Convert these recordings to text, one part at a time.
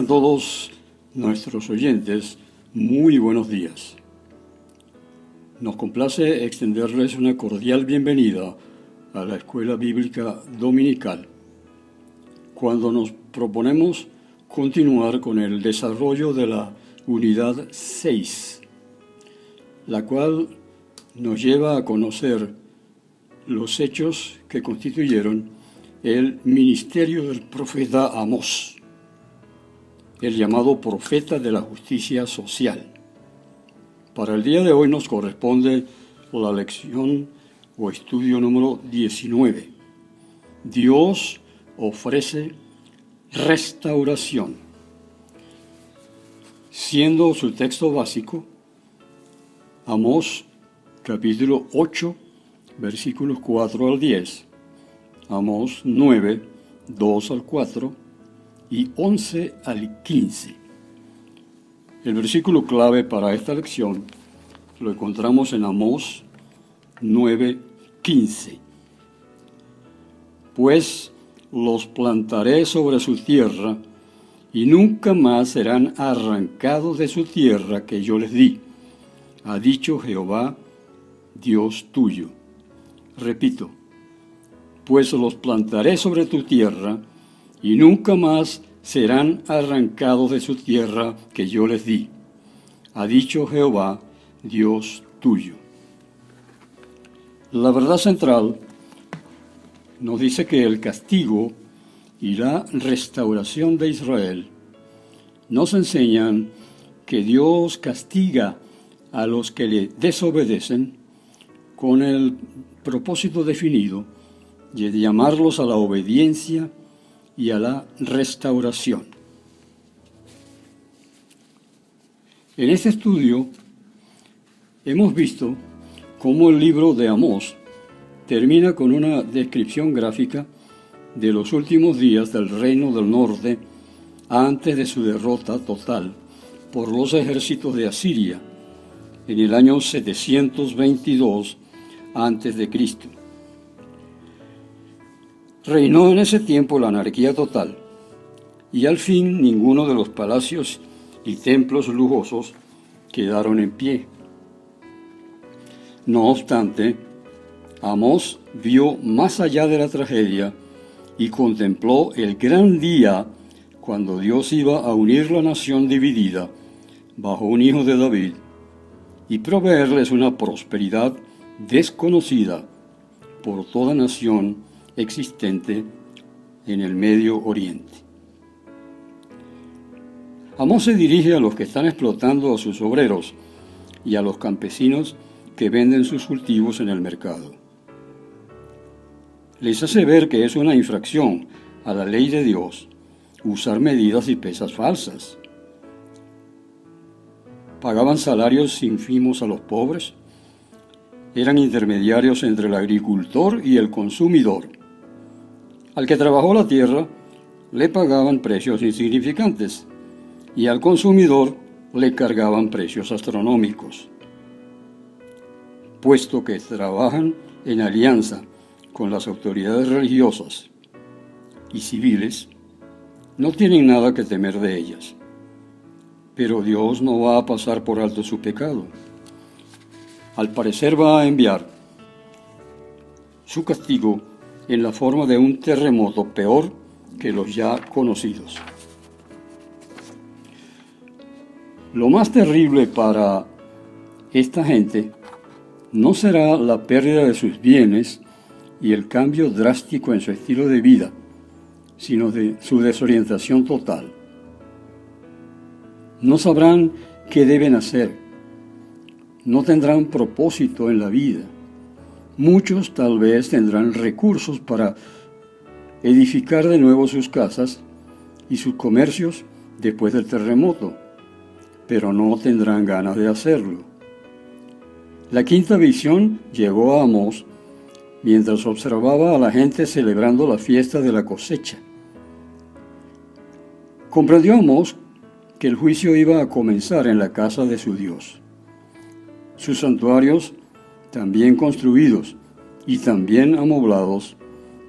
Tengan todos nuestros oyentes muy buenos días. Nos complace extenderles una cordial bienvenida a la Escuela Bíblica Dominical, cuando nos proponemos continuar con el desarrollo de la unidad 6, la cual nos lleva a conocer los hechos que constituyeron el ministerio del profeta Amós, el llamado profeta de la justicia social. Para el día de hoy nos corresponde la lección o estudio número 19. Dios ofrece restauración, siendo su texto básico Amós capítulo 8, versículos 4 al 10, Amós 9, 2 al 4 y 11 al 15. El versículo clave para esta lección lo encontramos en Amós 9, 15. Pues los plantaré sobre su tierra, y nunca más serán arrancados de su tierra que yo les di, ha dicho Jehová, Dios tuyo. Repito, pues los plantaré sobre tu tierra, y nunca más serán arrancados de su tierra que yo les di, ha dicho Jehová, Dios tuyo. La verdad central nos dice que el castigo y la restauración de Israel nos enseñan que Dios castiga a los que le desobedecen con el propósito definido de llamarlos a la obediencia y a la restauración. En este estudio hemos visto cómo el libro de Amós termina con una descripción gráfica de los últimos días del reino del norte antes de su derrota total por los ejércitos de Asiria en el año 722 a.C. Reinó en ese tiempo la anarquía total, y al fin ninguno de los palacios y templos lujosos quedaron en pie. No obstante, Amós vio más allá de la tragedia y contempló el gran día cuando Dios iba a unir la nación dividida bajo un hijo de David y proveerles una prosperidad desconocida por toda nación existente en el Medio Oriente. Amós se dirige a los que están explotando a sus obreros y a los campesinos que venden sus cultivos en el mercado. Les hace ver que es una infracción a la ley de Dios usar medidas y pesas falsas. Pagaban salarios ínfimos a los pobres, eran intermediarios entre el agricultor y el consumidor. Al que trabajó la tierra le pagaban precios insignificantes y al consumidor le cargaban precios astronómicos. Puesto que trabajan en alianza con las autoridades religiosas y civiles, no tienen nada que temer de ellas. Pero Dios no va a pasar por alto su pecado. Al parecer va a enviar su castigo en la forma de un terremoto peor que los ya conocidos. Lo más terrible para esta gente no será la pérdida de sus bienes y el cambio drástico en su estilo de vida, sino de su desorientación total. No sabrán qué deben hacer, no tendrán propósito en la vida. Muchos tal vez tendrán recursos para edificar de nuevo sus casas y sus comercios después del terremoto, pero no tendrán ganas de hacerlo. La quinta visión llegó a Amós mientras observaba a la gente celebrando la fiesta de la cosecha. Comprendió Amós que el juicio iba a comenzar en la casa de su Dios. Sus santuarios, también construidos y también amoblados,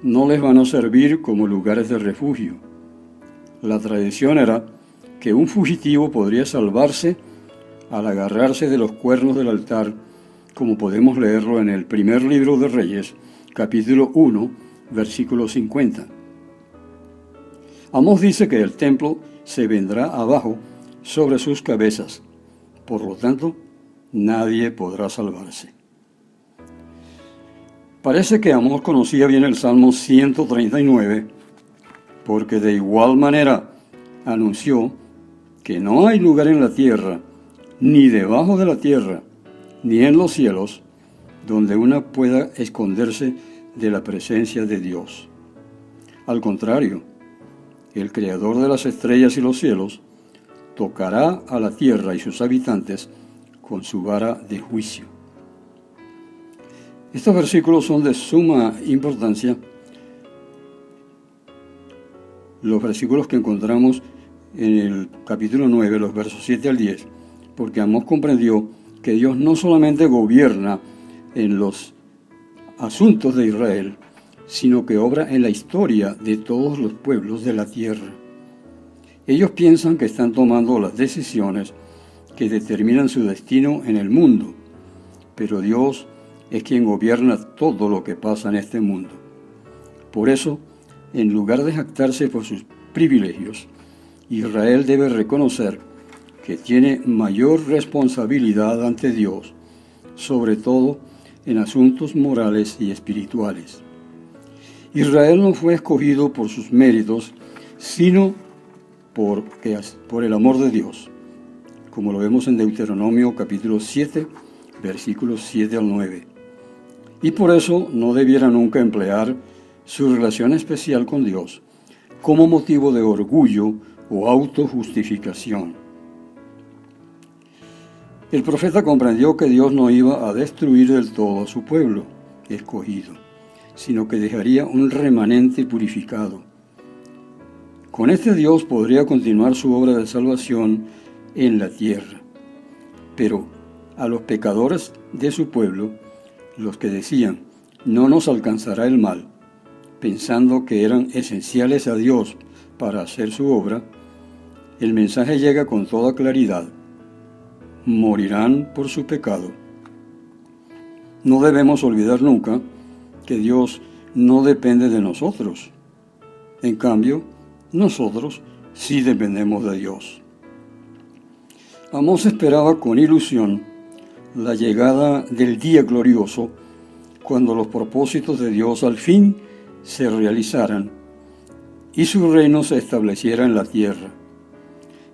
no les van a servir como lugares de refugio. La tradición era que un fugitivo podría salvarse al agarrarse de los cuernos del altar, como podemos leerlo en el primer libro de Reyes, capítulo 1, versículo 50. Amós dice que el templo se vendrá abajo sobre sus cabezas, por lo tanto, nadie podrá salvarse. Parece que Amós conocía bien el Salmo 139, porque de igual manera anunció que no hay lugar en la tierra, ni debajo de la tierra, ni en los cielos, donde una pueda esconderse de la presencia de Dios. Al contrario, el Creador de las estrellas y los cielos tocará a la tierra y sus habitantes con su vara de juicio. Estos versículos son de suma importancia. Los versículos que encontramos en el capítulo 9, los versos 7 al 10, porque Amós comprendió que Dios no solamente gobierna en los asuntos de Israel, sino que obra en la historia de todos los pueblos de la tierra. Ellos piensan que están tomando las decisiones que determinan su destino en el mundo, pero Dios es quien gobierna todo lo que pasa en este mundo. Por eso, en lugar de jactarse por sus privilegios, Israel debe reconocer que tiene mayor responsabilidad ante Dios, sobre todo en asuntos morales y espirituales. Israel no fue escogido por sus méritos, sino por el amor de Dios, como lo vemos en Deuteronomio capítulo 7, versículos 7 al 9. Y por eso no debiera nunca emplear su relación especial con Dios como motivo de orgullo o autojustificación. El profeta comprendió que Dios no iba a destruir del todo a su pueblo escogido, sino que dejaría un remanente purificado. Con este Dios podría continuar su obra de salvación en la tierra. Pero a los pecadores de su pueblo, los que decían, no nos alcanzará el mal, pensando que eran esenciales a Dios para hacer su obra, el mensaje llega con toda claridad: morirán por su pecado. No debemos olvidar nunca que Dios no depende de nosotros. En cambio, nosotros sí dependemos de Dios. Amós esperaba con ilusión la llegada del día glorioso, cuando los propósitos de Dios al fin se realizaran y su reino se estableciera en la tierra.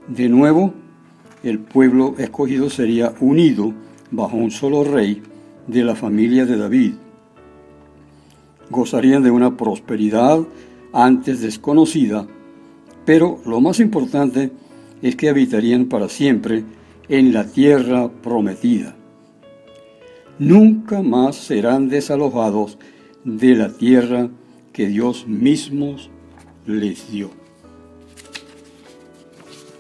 De nuevo, el pueblo escogido sería unido bajo un solo rey de la familia de David. Gozarían de una prosperidad antes desconocida, pero lo más importante es que habitarían para siempre en la tierra prometida. Nunca más serán desalojados de la tierra que Dios mismo les dio.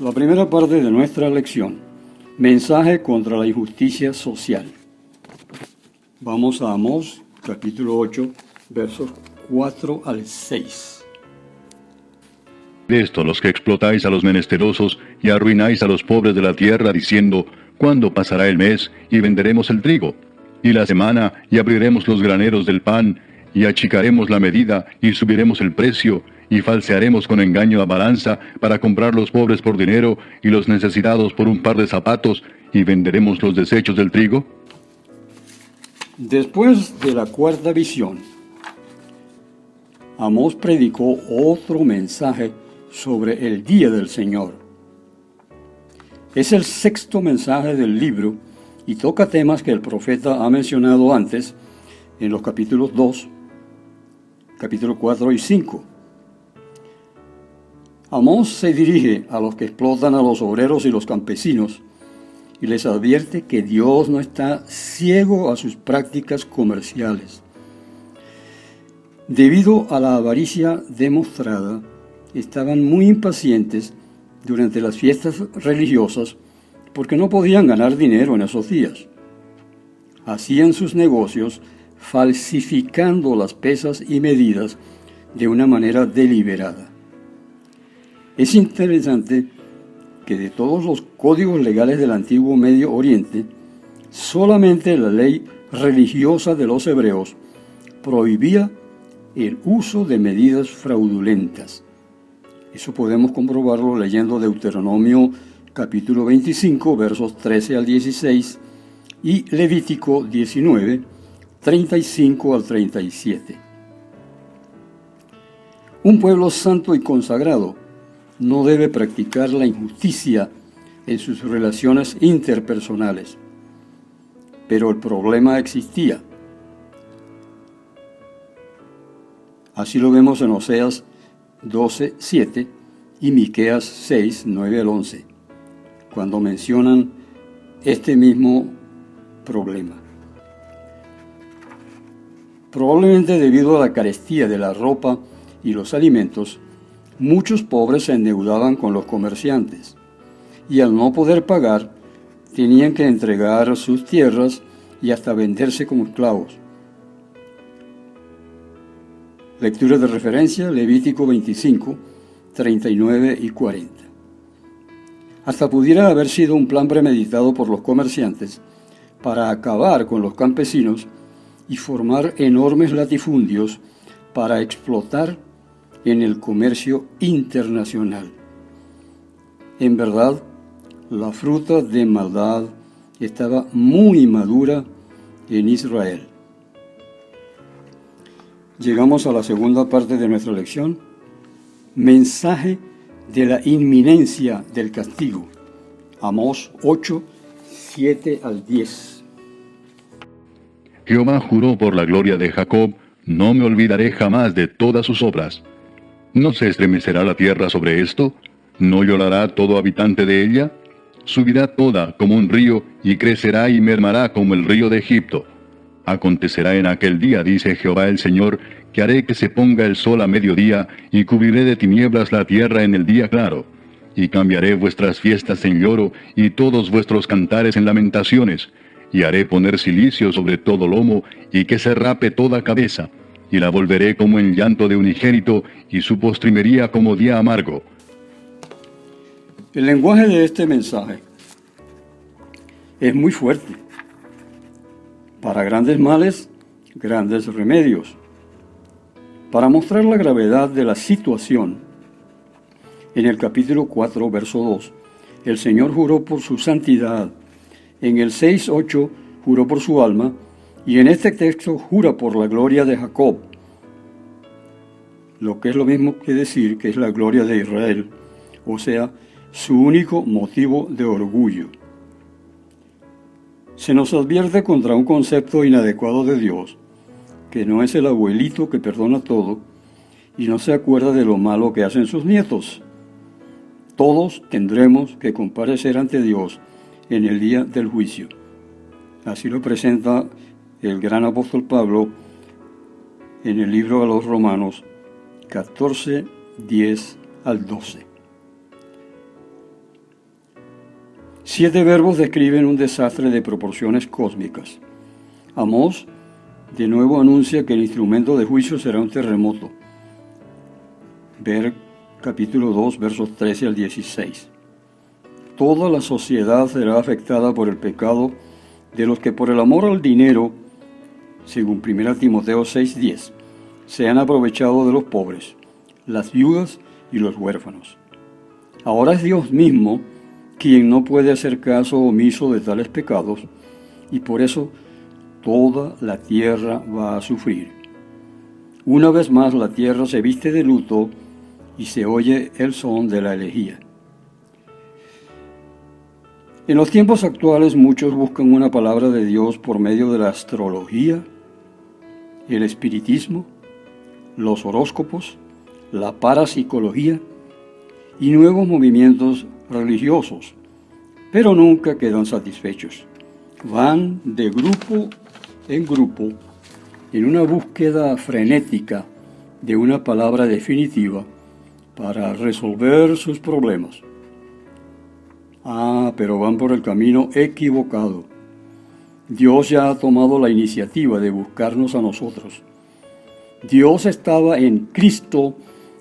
La primera parte de nuestra lección: mensaje contra la injusticia social. Vamos a Amós, capítulo 8, versos 4 al 6. De esto, los que explotáis a los menesterosos y arruináis a los pobres de la tierra, diciendo, ¿cuándo pasará el mes y venderemos el trigo? Y la semana, y abriremos los graneros del pan, y achicaremos la medida, y subiremos el precio, y falsearemos con engaño la balanza, para comprar los pobres por dinero, y los necesitados por un par de zapatos, y venderemos los desechos del trigo. Después de la cuarta visión, Amós predicó otro mensaje sobre el día del Señor. Es el sexto mensaje del libro y toca temas que el profeta ha mencionado antes en los capítulos 2, capítulo 4 y 5. Amós se dirige a los que explotan a los obreros y los campesinos y les advierte que Dios no está ciego a sus prácticas comerciales. Debido a la avaricia demostrada, estaban muy impacientes durante las fiestas religiosas porque no podían ganar dinero en esos días. Hacían sus negocios falsificando las pesas y medidas de una manera deliberada. Es interesante que de todos los códigos legales del antiguo Medio Oriente, solamente la ley religiosa de los hebreos prohibía el uso de medidas fraudulentas. Eso podemos comprobarlo leyendo Deuteronomio capítulo 25, versos 13 al 16 y Levítico 19, 35 al 37. Un pueblo santo y consagrado no debe practicar la injusticia en sus relaciones interpersonales. Pero el problema existía. Así lo vemos en Oseas 12, 7 y Miqueas 6, 9 al 11, cuando mencionan este mismo problema. Probablemente debido a la carestía de la ropa y los alimentos, muchos pobres se endeudaban con los comerciantes y al no poder pagar, tenían que entregar sus tierras y hasta venderse como esclavos. Lectura de referencia, Levítico 25, 39 y 40. Hasta pudiera haber sido un plan premeditado por los comerciantes para acabar con los campesinos y formar enormes latifundios para explotar en el comercio internacional. En verdad, la fruta de maldad estaba muy madura en Israel. Llegamos a la segunda parte de nuestra lección, mensaje de la inminencia del castigo. Amós 8, 7 al 10. Jehová juró por la gloria de Jacob, no me olvidaré jamás de todas sus obras. ¿No se estremecerá la tierra sobre esto? ¿No llorará todo habitante de ella? Subirá toda como un río, y crecerá y mermará como el río de Egipto. Acontecerá en aquel día, dice Jehová el Señor, que haré que se ponga el sol a mediodía, y cubriré de tinieblas la tierra en el día claro. Y cambiaré vuestras fiestas en lloro, y todos vuestros cantares en lamentaciones. Y haré poner cilicio sobre todo lomo, y que se rape toda cabeza. Y la volveré como en llanto de unigénito, y su postrimería como día amargo. El lenguaje de este mensaje es muy fuerte. Para grandes males, grandes remedios. Para mostrar la gravedad de la situación, en el capítulo 4, verso 2, el Señor juró por su santidad. En el 6, 8, juró por su alma. Y en este texto jura por la gloria de Jacob, lo que es lo mismo que decir que es la gloria de Israel, o sea, su único motivo de orgullo. Se nos advierte contra un concepto inadecuado de Dios, que no es el abuelito que perdona todo y no se acuerda de lo malo que hacen sus nietos. Todos tendremos que comparecer ante Dios en el día del juicio. Así lo presenta el gran apóstol Pablo en el libro a los Romanos 14, 10 al 12. 7 verbos describen un desastre de proporciones cósmicas. Amós de nuevo anuncia que el instrumento de juicio será un terremoto. Ver capítulo 2, versos 13 al 16. Toda la sociedad será afectada por el pecado de los que por el amor al dinero, según 1 Timoteo 6:10, se han aprovechado de los pobres, las viudas y los huérfanos. Ahora es Dios mismo quien no puede hacer caso omiso de tales pecados, y por eso toda la tierra va a sufrir. Una vez más la tierra se viste de luto y se oye el son de la elegía. En los tiempos actuales muchos buscan una palabra de Dios por medio de la astrología, el espiritismo, los horóscopos, la parapsicología y nuevos movimientos religiosos, pero nunca quedan satisfechos. Van de grupo en grupo en una búsqueda frenética de una palabra definitiva para resolver sus problemas. Pero van por el camino equivocado. Dios ya ha tomado la iniciativa de buscarnos a nosotros. Dios estaba en Cristo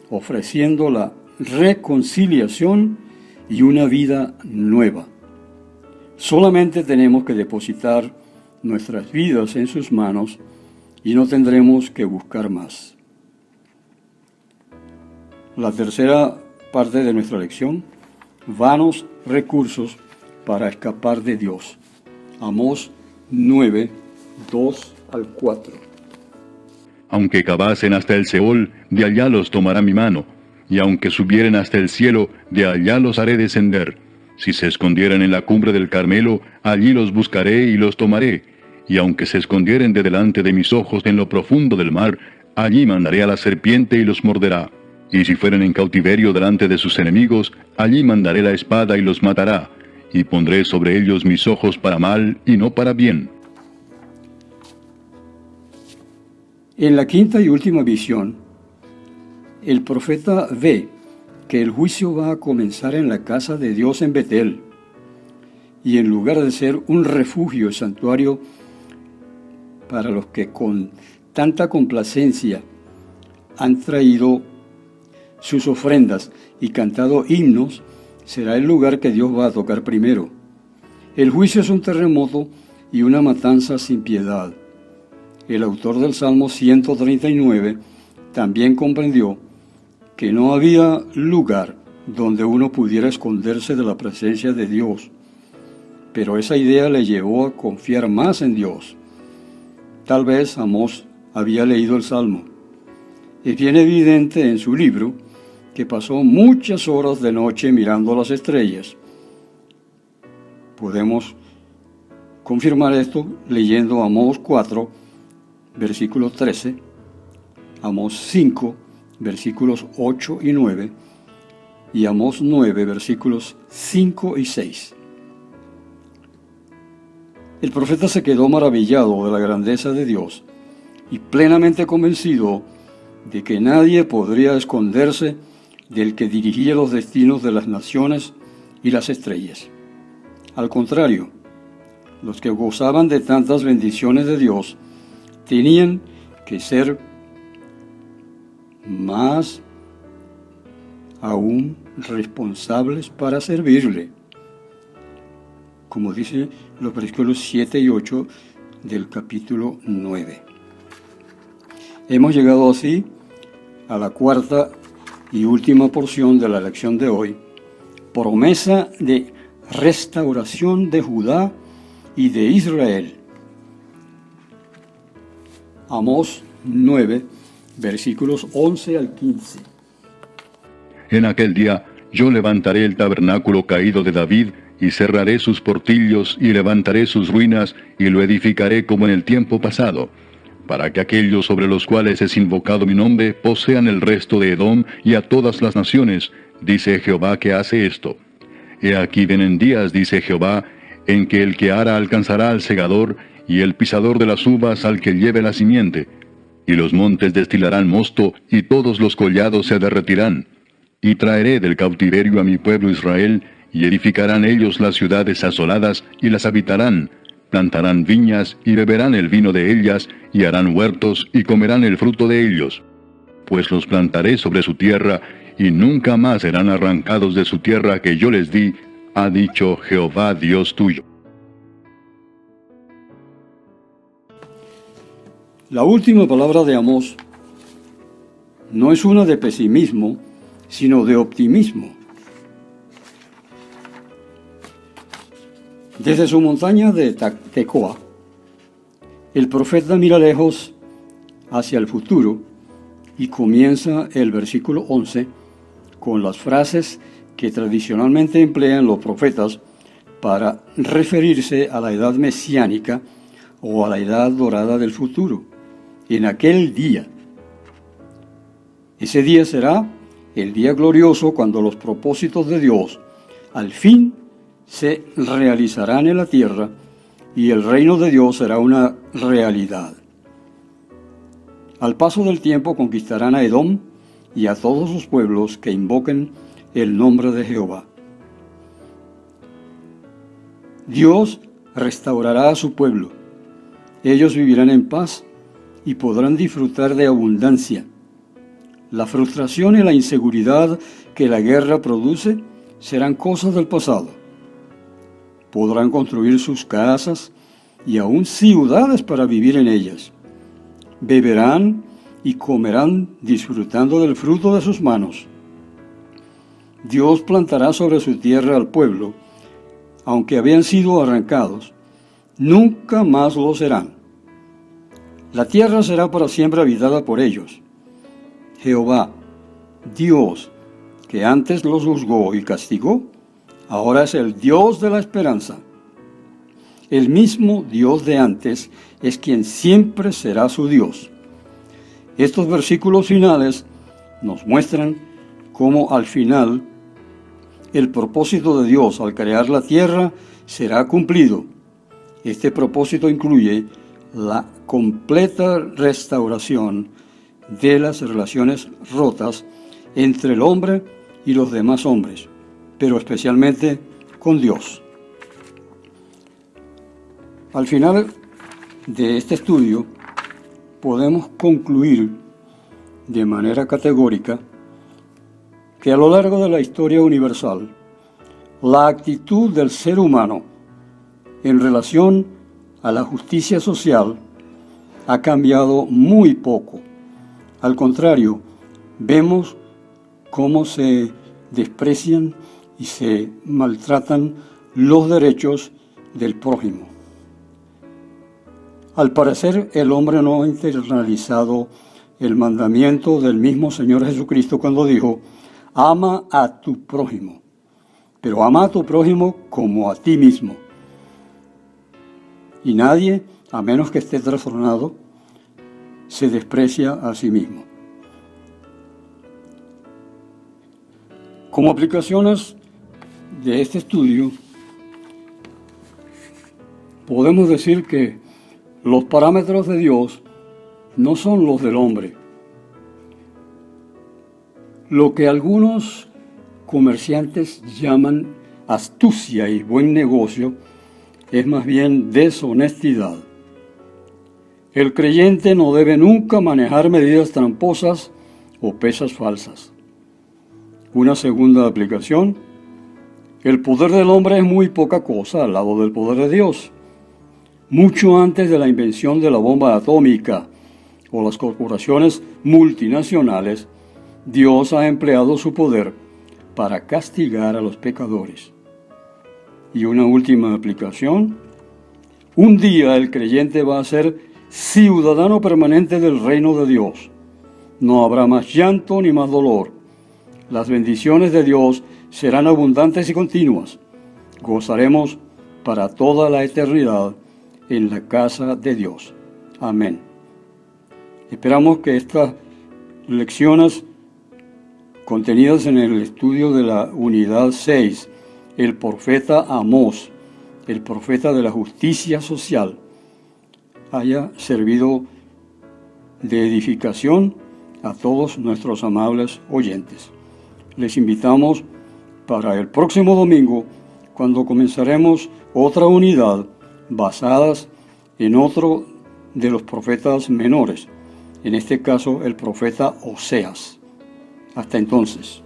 ofreciendo la reconciliación y una vida nueva. Solamente tenemos que depositar nuestras vidas en sus manos y no tendremos que buscar más. La tercera parte de nuestra lección: vanos recursos para escapar de Dios. Amós 9, 2 al 4. Aunque cavasen hasta el Seol, de allá los tomará mi mano, y aunque subieren hasta el cielo, de allá los haré descender. Si se escondieren en la cumbre del Carmelo, allí los buscaré y los tomaré. Y aunque se escondieren de delante de mis ojos en lo profundo del mar, allí mandaré a la serpiente y los morderá. Y si fueren en cautiverio delante de sus enemigos, allí mandaré la espada y los matará. Y pondré sobre ellos mis ojos para mal y no para bien. En la quinta y última visión, el profeta ve que el juicio va a comenzar en la casa de Dios en Betel, y en lugar de ser un refugio y santuario para los que con tanta complacencia han traído sus ofrendas y cantado himnos, será el lugar que Dios va a tocar primero. El juicio es un terremoto y una matanza sin piedad. El autor del Salmo 139 también comprendió que no había lugar donde uno pudiera esconderse de la presencia de Dios, pero esa idea le llevó a confiar más en Dios. Tal vez Amós había leído el Salmo. Es bien evidente en su libro que pasó muchas horas de noche mirando las estrellas. Podemos confirmar esto leyendo Amós 4, versículo 13, Amós 5, versículos 8 y 9, y Amós 9, versículos 5 y 6. El profeta se quedó maravillado de la grandeza de Dios y plenamente convencido de que nadie podría esconderse del que dirigía los destinos de las naciones y las estrellas. Al contrario, los que gozaban de tantas bendiciones de Dios tenían que ser más aún responsables para servirle, como dice los versículos 7 y 8 del capítulo 9. Hemos llegado así a la cuarta y última porción de la lección de hoy: promesa de restauración de Judá y de Israel. Amós 9, versículos 11 al 15. En aquel día yo levantaré el tabernáculo caído de David, y cerraré sus portillos, y levantaré sus ruinas, y lo edificaré como en el tiempo pasado, para que aquellos sobre los cuales es invocado mi nombre posean el resto de Edom y a todas las naciones, dice Jehová que hace esto. He aquí vienen días, dice Jehová, en que el que ara alcanzará al segador, y el pisador de las uvas al que lleve la simiente. Y los montes destilarán mosto, y todos los collados se derretirán. Y traeré del cautiverio a mi pueblo Israel, y edificarán ellos las ciudades asoladas, y las habitarán. Plantarán viñas, y beberán el vino de ellas, y harán huertos, y comerán el fruto de ellos. Pues los plantaré sobre su tierra, y nunca más serán arrancados de su tierra que yo les di, ha dicho Jehová Dios tuyo. La última palabra de Amós no es una de pesimismo, sino de optimismo. Desde su montaña de Tecoa, el profeta mira lejos hacia el futuro y comienza el versículo 11 con las frases que tradicionalmente emplean los profetas para referirse a la edad mesiánica o a la edad dorada del futuro. En aquel día. Ese día será el día glorioso cuando los propósitos de Dios al fin se realizarán en la tierra y el reino de Dios será una realidad. Al paso del tiempo conquistarán a Edom y a todos los pueblos que invoquen el nombre de Jehová. Dios restaurará a su pueblo. Ellos vivirán en paz y podrán disfrutar de abundancia. La frustración y la inseguridad que la guerra produce serán cosas del pasado. Podrán construir sus casas y aún ciudades para vivir en ellas. Beberán y comerán disfrutando del fruto de sus manos. Dios plantará sobre su tierra al pueblo, aunque habían sido arrancados, nunca más lo serán. La tierra será para siempre habitada por ellos. Jehová, Dios, que antes los juzgó y castigó, ahora es el Dios de la esperanza. El mismo Dios de antes es quien siempre será su Dios. Estos versículos finales nos muestran cómo al final el propósito de Dios al crear la tierra será cumplido. Este propósito incluye la completa restauración de las relaciones rotas entre el hombre y los demás hombres, pero especialmente con Dios. Al final de este estudio, podemos concluir de manera categórica que a lo largo de la historia universal, la actitud del ser humano en relación a la justicia social ha cambiado muy poco. Al contrario, vemos cómo se desprecian y se maltratan los derechos del prójimo. Al parecer, el hombre no ha internalizado el mandamiento del mismo Señor Jesucristo cuando dijo: ama a tu prójimo, pero ama a tu prójimo como a ti mismo. Y nadie, a menos que esté trastornado, se desprecia a sí mismo. Como aplicaciones de este estudio, podemos decir que los parámetros de Dios no son los del hombre. Lo que algunos comerciantes llaman astucia y buen negocio es más bien deshonestidad. El creyente no debe nunca manejar medidas tramposas o pesas falsas. Una segunda aplicación: el poder del hombre es muy poca cosa al lado del poder de Dios. Mucho antes de la invención de la bomba atómica o las corporaciones multinacionales, Dios ha empleado su poder para castigar a los pecadores. Y una última aplicación: un día el creyente va a ser ciudadano permanente del reino de Dios. No habrá más llanto ni más dolor. Las bendiciones de Dios serán abundantes y continuas. Gozaremos para toda la eternidad en la casa de Dios. Amén. Esperamos que estas lecciones contenidas en el estudio de la unidad 6, el profeta Amós, el profeta de la justicia social, haya servido de edificación a todos nuestros amables oyentes. Les invitamos para el próximo domingo, cuando comenzaremos otra unidad basadas en otro de los profetas menores, en este caso el profeta Oseas. Hasta entonces.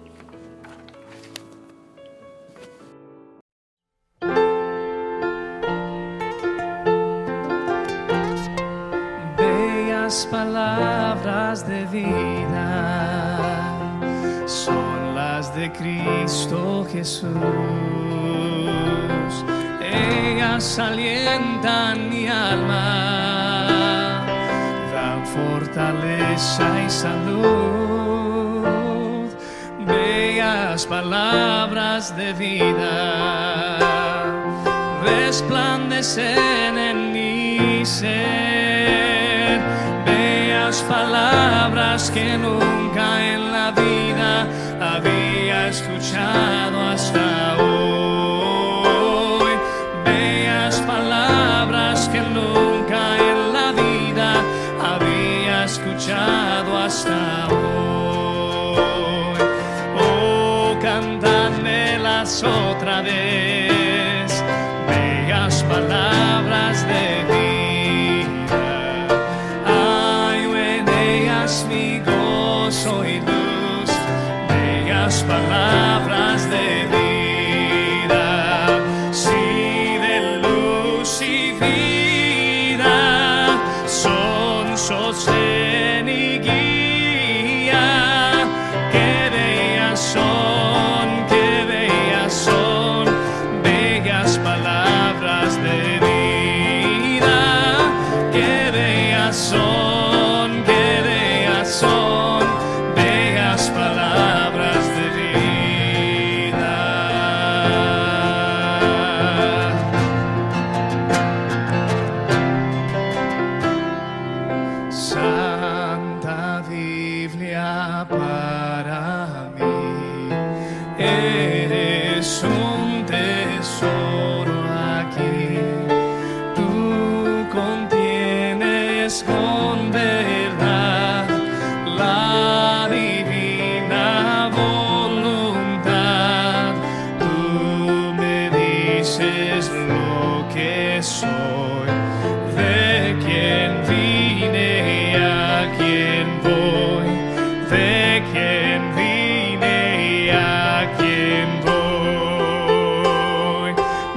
Bellas palabras de vida son las de Cristo Jesús. Ellas alientan mi alma, dan fortaleza y salud. Bellas palabras de vida resplandecen en mi ser. Bellas palabras que nunca en la vida había escuchado hasta hoy. Bellas palabras que nunca en la vida había escuchado hasta hoy. Oh, cantadmelas otra vez, bellas palabras de vida. Hay en ellas mi gozo y luz, bellas palabras de vida. lo que soy, de quién vine y a quién voy, de quién vine y a quién voy.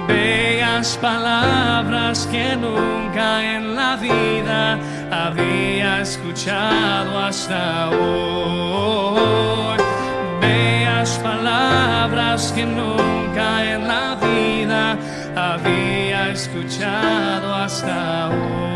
Bellas palabras que nunca en la vida había escuchado hasta hoy. Bellas palabras que nunca en la vida había escuchado hasta hoy.